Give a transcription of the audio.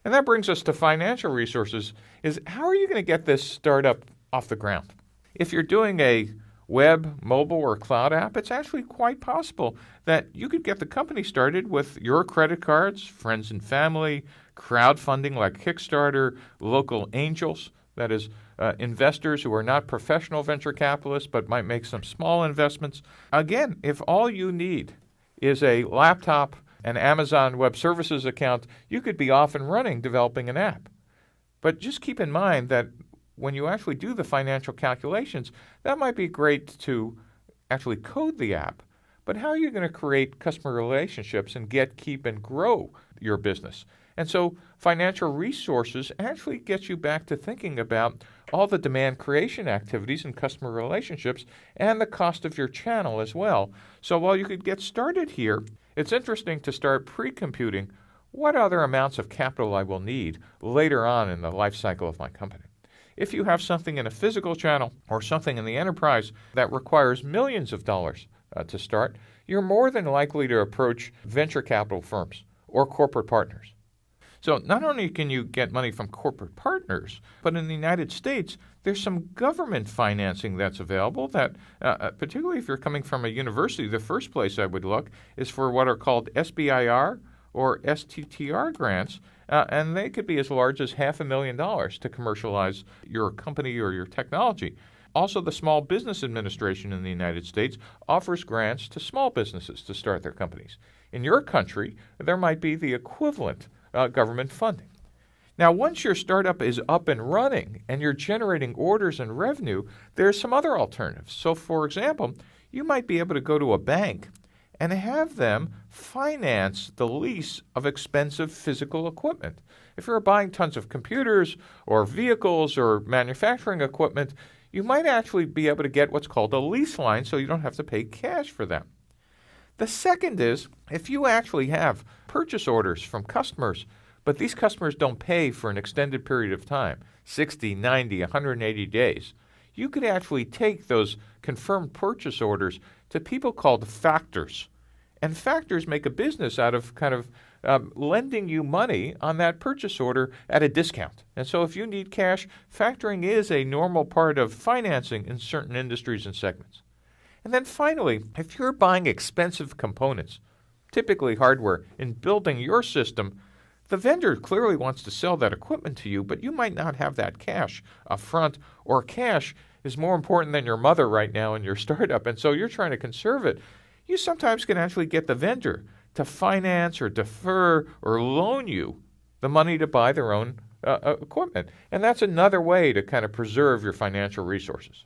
And that brings us to financial resources, is how are you going to get this startup off the ground? If you're doing a web, mobile, or cloud app, it's actually quite possible that you could get the company started with your credit cards, friends and family, crowdfunding like Kickstarter, local angels, that is, investors who are not professional venture capitalists but might make some small investments. Again, if all you need is a laptop, an Amazon Web Services account, you could be off and running developing an app. But just keep in mind that when you actually do the financial calculations, that might be great to actually code the app. But how are you going to create customer relationships and get, keep, and grow your business? And so financial resources actually gets you back to thinking about all the demand creation activities and customer relationships and the cost of your channel as well. So while you could get started here, it's interesting to start pre-computing what other amounts of capital I will need later on in the life cycle of my company. If you have something in a physical channel or something in the enterprise that requires millions of dollars to start, you're more than likely to approach venture capital firms or corporate partners. So not only can you get money from corporate partners, but in the United States, there's some government financing that's available that, particularly if you're coming from a university, the first place I would look is for what are called SBIR or STTR grants, and they could be as large as $500,000 to commercialize your company or your technology. Also, the Small Business Administration in the United States offers grants to small businesses to start their companies. In your country, there might be the equivalent government funding. Now, once your startup is up and running and you're generating orders and revenue, there's some other alternatives. So, for example, you might be able to go to a bank and have them finance the lease of expensive physical equipment. If you're buying tons of computers or vehicles or manufacturing equipment, you might actually be able to get what's called a lease line so you don't have to pay cash for them. The second is if you actually have purchase orders from customers, but these customers don't pay for an extended period of time, 60, 90, 180 days, you could actually take those confirmed purchase orders to people called factors. And factors make a business out of lending you money on that purchase order at a discount. And so if you need cash, factoring is a normal part of financing in certain industries and segments. And then finally, if you're buying expensive components, typically hardware, in building your system, the vendor clearly wants to sell that equipment to you, but you might not have that cash up front, or cash is more important than your mother right now in your startup, and so you're trying to conserve it. You sometimes can actually get the vendor to finance or defer or loan you the money to buy their own equipment. And that's another way to kind of preserve your financial resources.